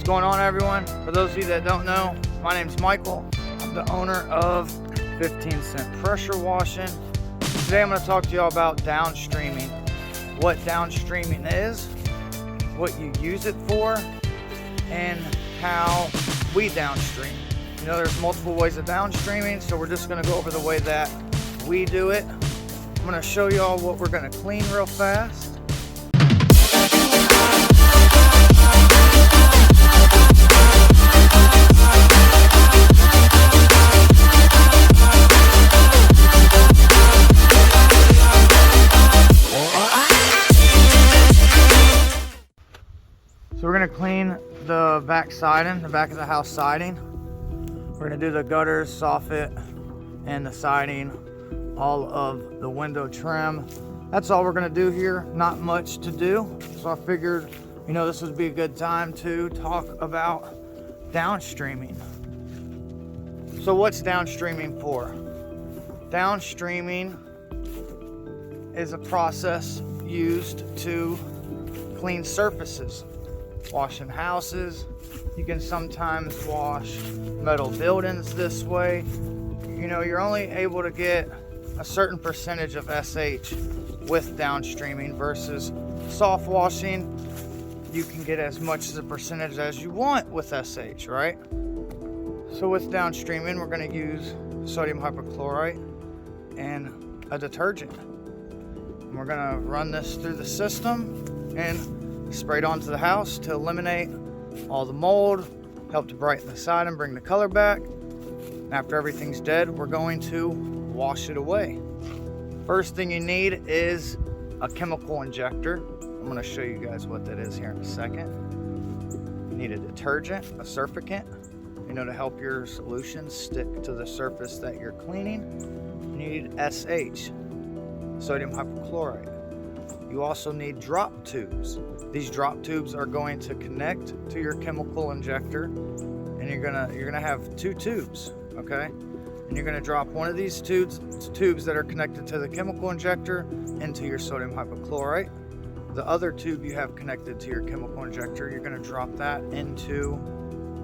going on, everyone? For those of you that don't know, my name's Michael. I'm the owner of 15 Cent Pressure Washing. Today I'm going to talk to y'all about downstreaming, what downstreaming is, what you use it for, and how we downstream. You know, there's multiple ways of downstreaming, so we're just going to go over the way that we do it. I'm going to show y'all what we're going to clean real fast. So we're going to clean the back siding, the back of the house siding. We're going to do the gutters, soffit, and the siding, all of the window trim. That's all we're going to do here. Not much to do. So I figured, you know, this would be a good time to talk about downstreaming. So what's downstreaming for? Downstreaming is a process used to clean surfaces. Washing houses, you can sometimes wash metal buildings this way. You know, you're only able to get a certain percentage of SH with downstreaming versus soft washing. You can get as much as a percentage as you want with SH, right? So with downstreaming, we're going to use sodium hypochlorite and a detergent. And we're going to run this through the system and spray it onto the house to eliminate all the mold, help to brighten the side and bring the color back. After everything's dead, we're going to wash it away. First thing you need is a chemical injector. I'm going to show you guys what that is here in a second. You need a detergent, a surfactant, you know, to help your solution stick to the surface that you're cleaning. You need SH, sodium hypochlorite. You also need drop tubes. These drop tubes are going to connect to your chemical injector, and you're gonna have two tubes, okay? And you're gonna drop one of these tubes that are connected to the chemical injector into your sodium hypochlorite. The other tube you have connected to your chemical injector, you're gonna drop that into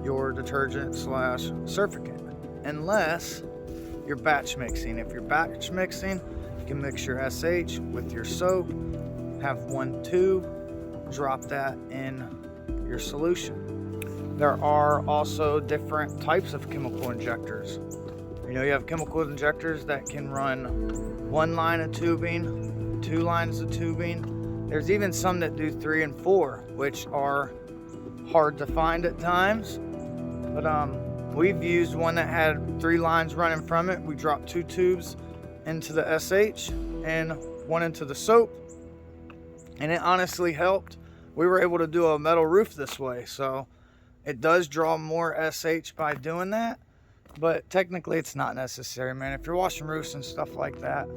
your detergent / surfactant, unless you're batch mixing. If you're batch mixing, you can mix your SH with your soap, have one tube, drop that in your solution. There are also different types of chemical injectors. You know, you have chemical injectors that can run one line of tubing, two lines of tubing. There's even some that do 3 and 4, which are hard to find at times. But we've used one that had 3 lines running from it. We dropped 2 tubes into the SH and one into the soap, and it honestly helped. We were able to do a metal roof this way, so it does draw more SH by doing that, but technically it's not necessary, man. If you're washing roofs and stuff like that,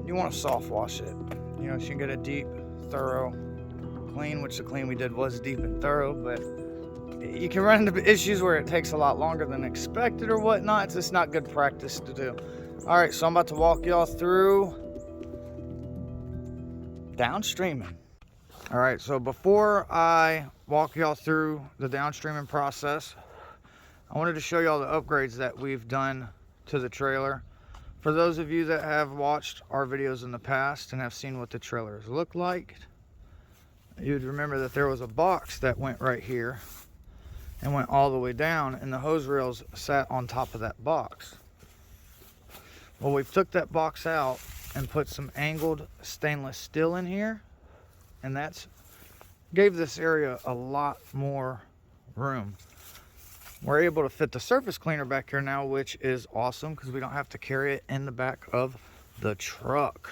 you want to soft wash it, you know, so you can get a deep, thorough clean, which the clean we did was deep and thorough. But you can run into issues where it takes a lot longer than expected or whatnot. It's just not good practice to do. All right, so I'm about to walk y'all through downstreaming. All right, so before I walk y'all through the downstreaming process, I wanted to show y'all the upgrades that we've done to the trailer. For those of you that have watched our videos in the past and have seen what the trailers look like, you'd remember that there was a box that went right here and went all the way down, and the hose rails sat on top of that box. Well, we've took that box out and put some angled stainless steel in here, and that's gave this area a lot more room. We're able to fit the surface cleaner back here now, which is awesome because we don't have to carry it in the back of the truck.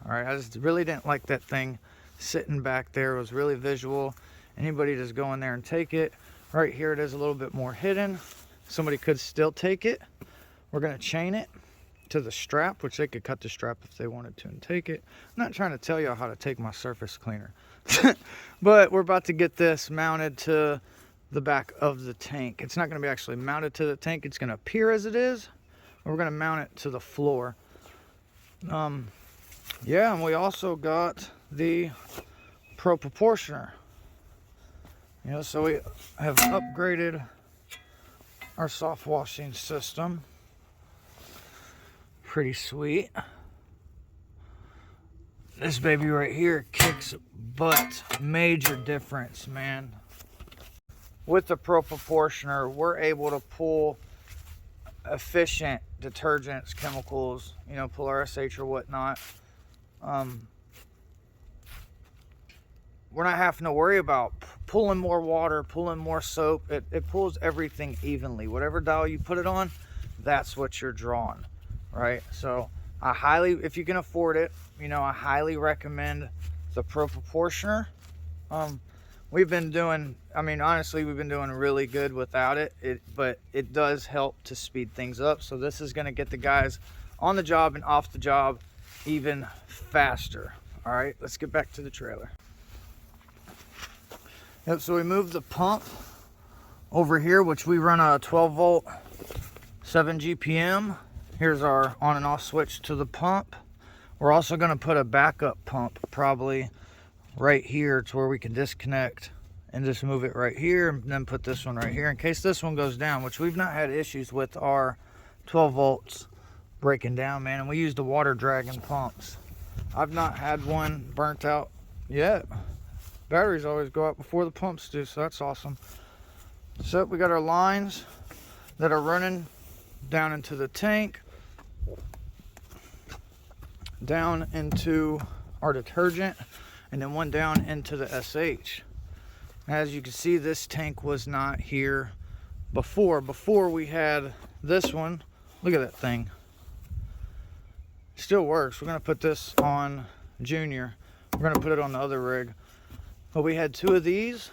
All right, I just really didn't like that thing sitting back there. It was really visual. Anybody just go in there and take it. Right here it is a little bit more hidden. Somebody could still take it. We're going to chain it to the strap, which they could cut the strap if they wanted to and take it. I'm not trying to tell you how to take my surface cleaner, but we're about to get this mounted to the back of the tank. It's not going to be actually mounted to the tank. It's going to appear as it is. We're going to mount it to the floor. Yeah, and we also got the Pro Proportioner. You know, so we have upgraded our soft washing system. Pretty sweet. This baby right here kicks butt. Major difference, man. With the Pro Proportioner, we're able to pull efficient detergents, chemicals, you know, pull RSH or whatnot. We're not having to worry about pulling more water, pulling more soap. It pulls everything evenly. Whatever dial you put it on, that's what you're drawing, right? So I highly, if you can afford it, you know, I highly recommend the Pro Proportioner. We've been doing, I mean, honestly, we've been doing really good without it, but it does help to speed things up. So this is going to get the guys on the job and off the job even faster. All right, let's get back to the trailer. Yep, so we moved the pump over here, which we run a 12 volt, 7 GPM. Here's our on and off switch to the pump. We're also going to put a backup pump probably right here to where we can disconnect and just move it right here, and then put this one right here in case this one goes down, which we've not had issues with our 12 volts breaking down, man. And we use the water dragon pumps. I've not had one burnt out yet. Batteries always go out before the pumps do, so that's awesome. So we got our lines that are running down into the tank, down into our detergent, and then one down into the SH. As you can see, this tank was not here before. Before we had this one. Look at that thing. Still works. We're going to put this on Junior. We're going to put it on the other rig. But we had two of these,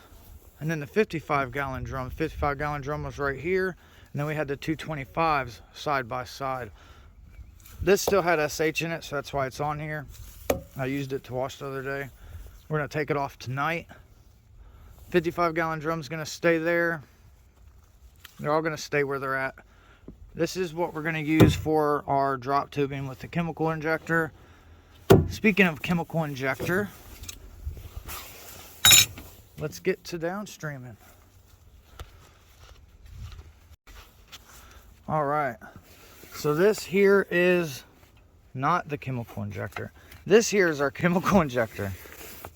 and then the 55-gallon drum. The 55-gallon drum was right here, and then we had the 225s side by side. This still had SH in it, so that's why it's on here. I used it to wash the other day. We're going to take it off tonight. 55-gallon drum's going to stay there. They're all going to stay where they're at. This is what we're going to use for our drop tubing with the chemical injector. Speaking of chemical injector, let's get to downstreaming. All right, so this here is not the chemical injector. This here is our chemical injector.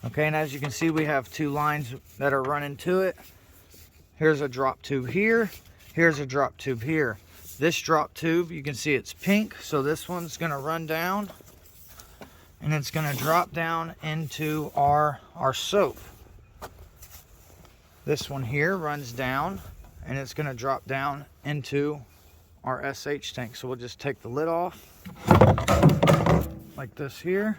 Okay, and as you can see, we have two lines that are running to it. Here's a drop tube here. Here's a drop tube here. This drop tube, you can see it's pink, so this one's gonna run down and it's gonna drop down into our soap. This one here runs down and it's gonna drop down into our SH tank. So we'll just take the lid off like this here.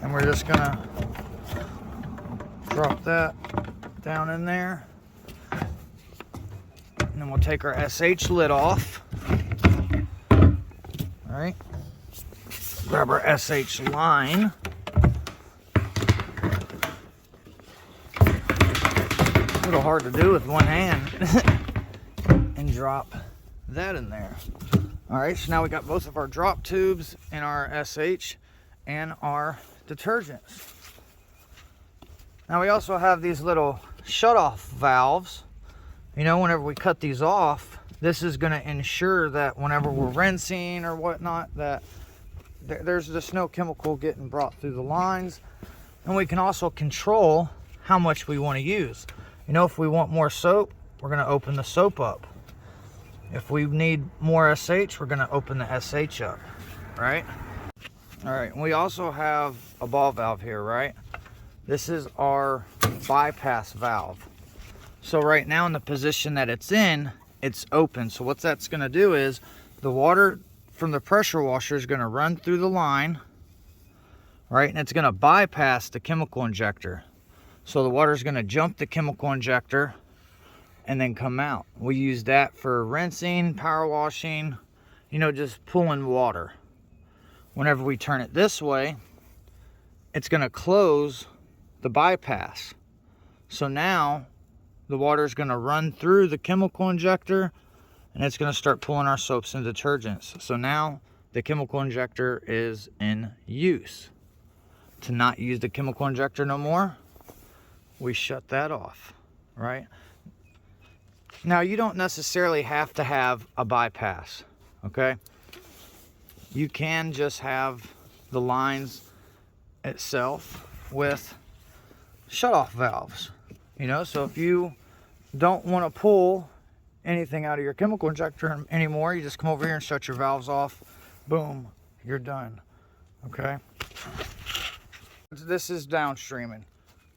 And we're just gonna drop that down in there. And then we'll take our SH lid off. All right. Grab our SH line. A little hard to do with one hand. And drop that in there. All right, so now we got both of our drop tubes and our SH and our detergents. Now we also have these little shut-off valves. You know, whenever we cut these off, this is going to ensure that whenever we're rinsing or whatnot, that there's just no chemical getting brought through the lines. And we can also control how much we want to use. You know, if we want more soap, we're going to open the soap up. If we need more SH, we're going to open the SH up, right? All right, and we also have a ball valve here, right? This is our bypass valve. So right now in the position that it's in, it's open. So what that's going to do is the water from the pressure washer is going to run through the line, right? And it's going to bypass the chemical injector. So the water is going to jump the chemical injector and then come out. We use that for rinsing, power washing, you know, just pulling water. Whenever we turn it this way, it's going to close the bypass. So now the water is going to run through the chemical injector and it's going to start pulling our soaps and detergents. So now the chemical injector is in use. To not use the chemical injector no more, we shut that off, right? Now, you don't necessarily have to have a bypass, okay? You can just have the lines itself with shut-off valves, you know? So if you don't want to pull anything out of your chemical injector anymore, you just come over here and shut your valves off. Boom, you're done, okay? This is downstreaming,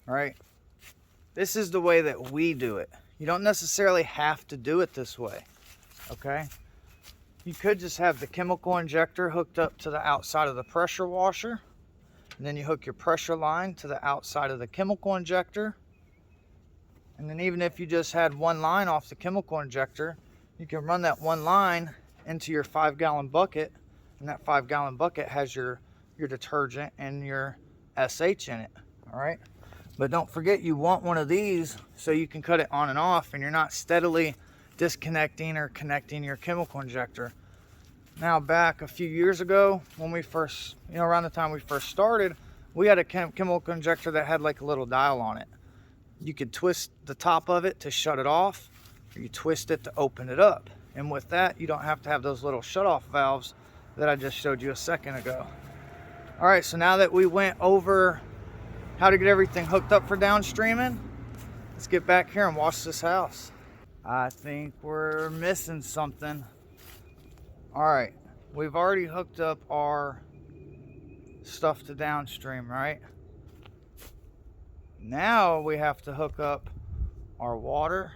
right? This is the way that we do it. You don't necessarily have to do it this way, okay? You could just have the chemical injector hooked up to the outside of the pressure washer, and then you hook your pressure line to the outside of the chemical injector. And then even if you just had one line off the chemical injector, you can run that one line into your 5-gallon bucket, and that 5-gallon bucket has your detergent and your SH in it, all right? But don't forget, you want one of these so you can cut it on and off, and you're not steadily disconnecting or connecting your chemical injector. Now, back a few years ago, when we first, around the time we first started, we had a chemical injector that had like a little dial on it. You could twist the top of it to shut it off, or you twist it to open it up. And with that, you don't have to have those little shut-off valves that I just showed you a second ago. All right, so now that we went over how to get everything hooked up for downstreaming, let's get back here and wash this house. I think we're missing something. All right, we've already hooked up our stuff to downstream, right? Now we have to hook up our water.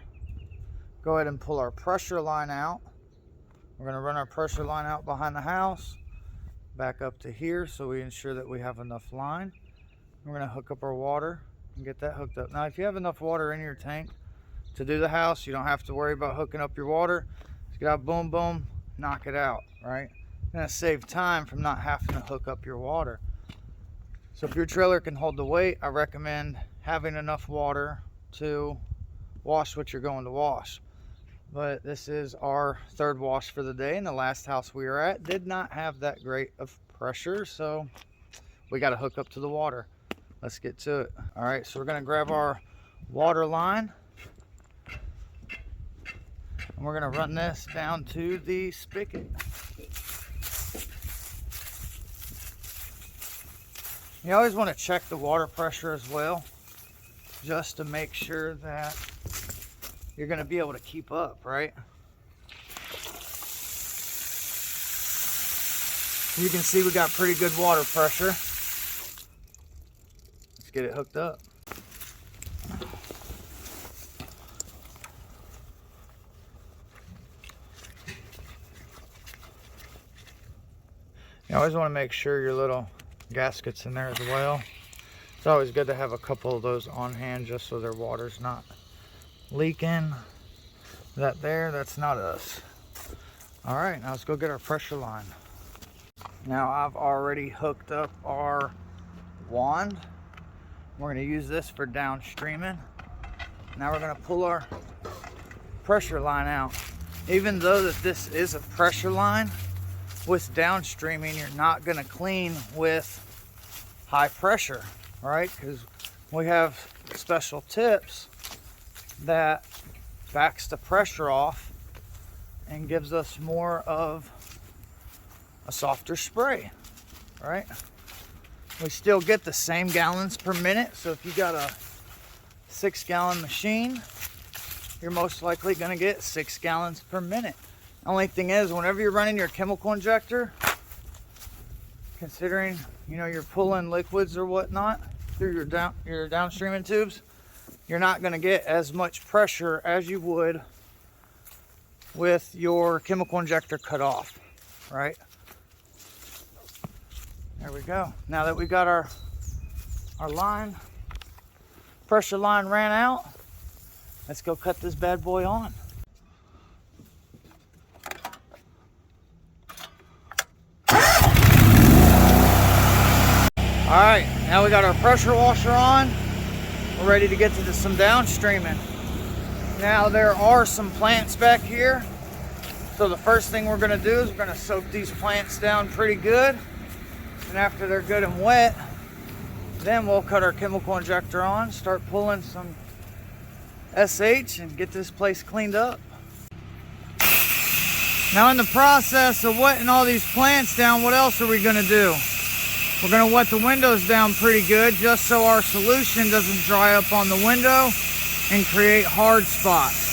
Go ahead and pull our pressure line out. We're gonna run our pressure line out behind the house, back up to here, so we ensure that we have enough line. We're gonna hook up our water and get that hooked up. Now, if you have enough water in your tank to do the house, you don't have to worry about hooking up your water. Just get out, boom, boom, knock it out, right? It's gonna save time from not having to hook up your water. So if your trailer can hold the weight, I recommend having enough water to wash what you're going to wash. But this is our third wash for the day, and the last house we were at did not have that great of pressure, so we got to hook up to the water. Let's get to it. All right, so we're gonna grab our water line, and we're gonna run this down to the spigot. You always want to check the water pressure as well, just to make sure that you're going to be able to keep up, right? You can see we got pretty good water pressure. Let's get it hooked up. You always want to make sure your little gaskets in there as well. It's always good to have a couple of those on hand just so their water's not leaking. That there, that's not us. All right, now let's go get our pressure line. Now I've already hooked up our wand. We're going to use this for downstreaming. Now we're going to pull our pressure line out. Even though that this is a pressure line, with downstreaming, you're not going to clean with high pressure, right? Because we have special tips that backs the pressure off and gives us more of a softer spray, right? We still get the same gallons per minute. So if you got a 6-gallon machine, you're most likely going to get 6 gallons per minute. Only thing is, whenever you're running your chemical injector, considering you're pulling liquids or whatnot through your downstreaming tubes, you're not going to get as much pressure as you would with your chemical injector cut off, right? There we go. Now that we got our line, pressure line ran out, let's go cut this bad boy on. All right, now we got our pressure washer on. We're ready to get to some downstreaming. Now there are some plants back here So the first thing we're gonna do is we're gonna soak these plants down pretty good. And after they're good and wet, then we'll cut our chemical injector on, start pulling some SH and get this place cleaned up. Now in the process of wetting all these plants down, what else are we gonna do? We're gonna wet the windows down pretty good just so our solution doesn't dry up on the window and create hard spots.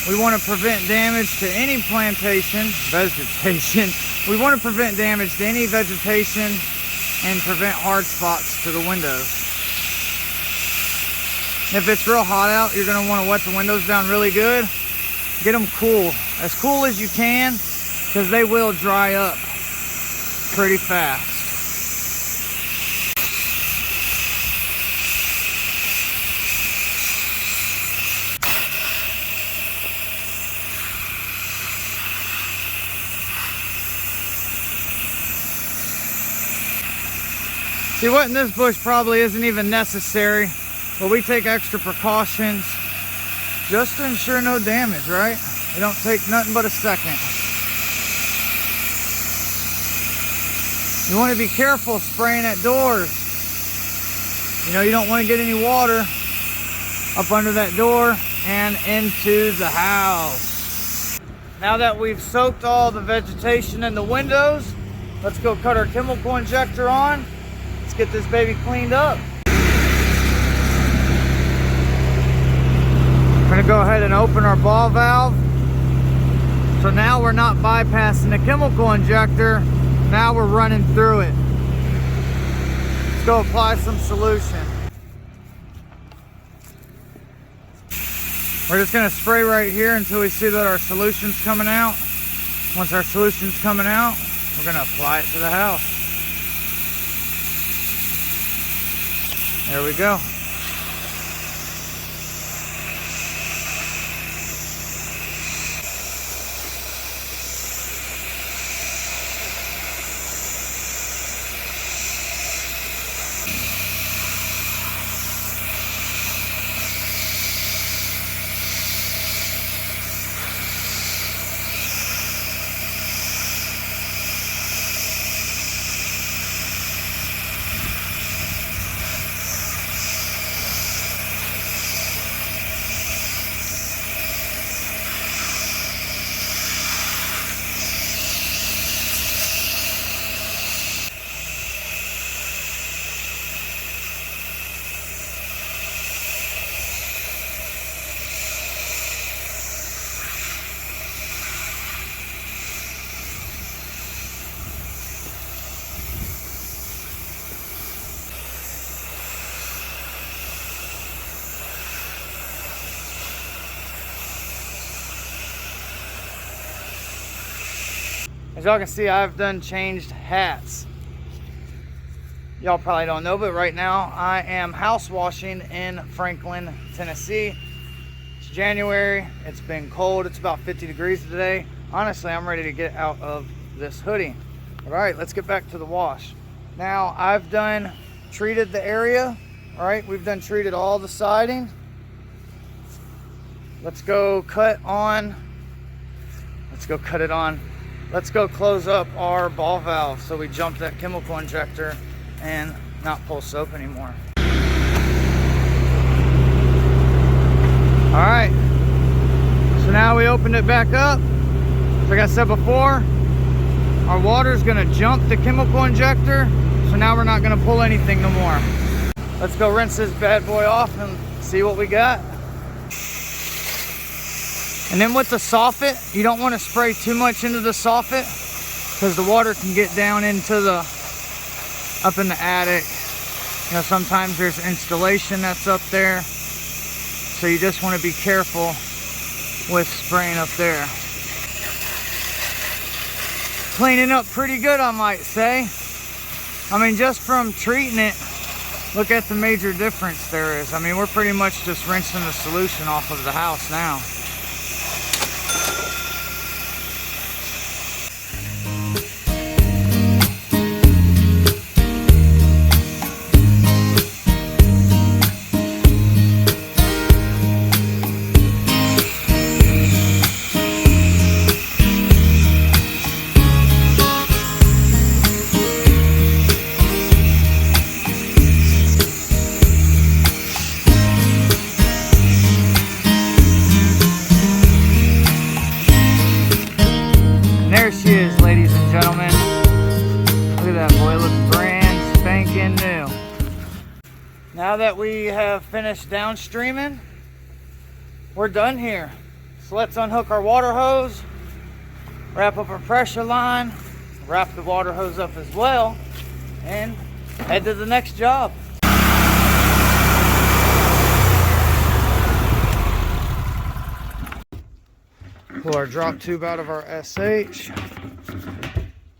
We want to prevent damage to any vegetation. We want to prevent damage to any vegetation and prevent hard spots to the windows. If it's real hot out, you're going to want to wet the windows down really good. Get them as cool as you can, because they will dry up pretty fast. See, wetting this bush probably isn't even necessary, but we take extra precautions just to ensure no damage, right? It don't take nothing but a second. You want to be careful spraying at doors. You know, you don't want to get any water up under that door and into the house. Now that we've soaked all the vegetation in the windows, let's go cut our chemical injector on. Let's get this baby cleaned up. I'm gonna go ahead and open our ball valve. So now we're not bypassing the chemical injector, now we're running through it. Let's go apply some solution. We're just gonna spray right here until we see that our solution's coming out. Once our solution's coming out, we're gonna apply it to the house. There we go. As y'all can see, I've done changed hats. Y'all probably don't know, but right now I am house washing in Franklin, Tennessee. It's January, it's been cold, it's about 50 degrees today. Honestly, I'm ready to get out of this hoodie. All right, let's get back to the wash. Now, I've done treated the area, all right? We've done treated all the siding. Let's go cut it on. Let's go close up our ball valve so we jump that chemical injector and not pull soap anymore. All right, so now we opened it back up. Like I said before, our water is gonna jump the chemical injector, so now we're not gonna pull anything no more. Let's go rinse this bad boy off and see what we got. And then with the soffit, you don't want to spray too much into the soffit because the water can get down into up in the attic. You know, sometimes there's installation that's up there. So you just want to be careful with spraying up there. Cleaning up pretty good, I might say. I mean, just from treating it, look at the major difference there is. I mean, we're pretty much just rinsing the solution off of the house now. brand spanking new. Now that we have finished downstreaming, we're done here. So let's unhook our water hose, wrap up our pressure line, wrap the water hose up as well, and head to the next job. Pull our drop tube out of our SH.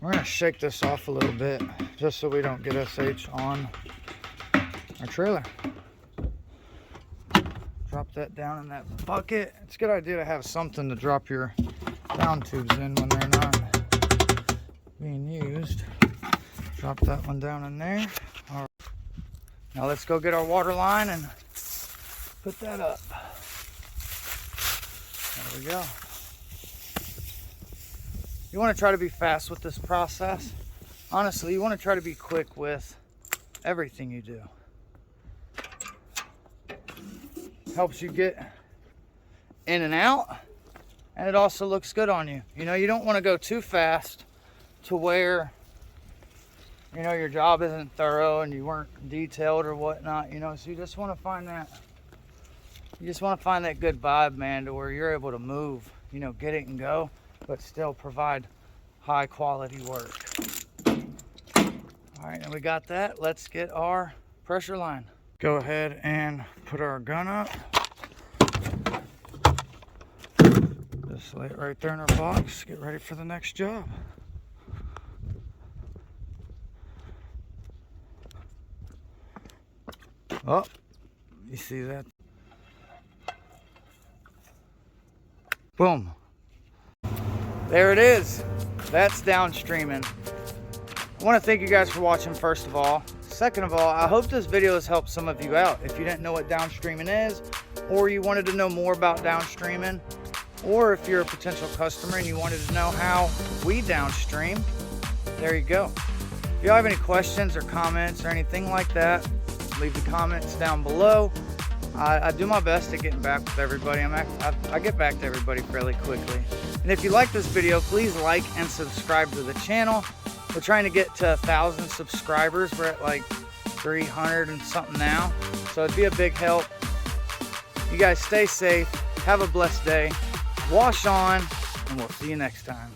We're gonna shake this off a little bit just so we don't get SH on our trailer. Drop that down in that bucket. It's a good idea to have something to drop your down tubes in when they're not being used. Drop that one down in there. All right. Now let's go get our water line and put that up. There we go. You want to try to be fast with this process. Honestly, you want to try to be quick with everything you do. Helps you get in and out, and it also looks good on you. You know, you don't want to go too fast to where, you know, your job isn't thorough and you weren't detailed or whatnot, you know. So you just want to find that, good vibe, man, to where you're able to move, you know, get it and go, but still provide high quality work. All right, and we got that. Let's get our pressure line. Go ahead and put our gun up. Just lay it right there in our box. Get ready for the next job. Oh, you see that? Boom. There it is. That's downstreaming. I want to thank you guys for watching, first of all. Second of all, I hope this video has helped some of you out. If you didn't know what downstreaming is, or you wanted to know more about downstreaming, or if you're a potential customer and you wanted to know how we downstream, there you go. If you have any questions or comments or anything like that, leave the comments down below. I do my best at getting back with everybody. I get back to everybody fairly quickly. And if you like this video, please like and subscribe to the channel. We're trying to get to 1,000 subscribers. We're at like 300 and something now. So it'd be a big help. You guys stay safe. Have a blessed day. Wash on, and we'll see you next time.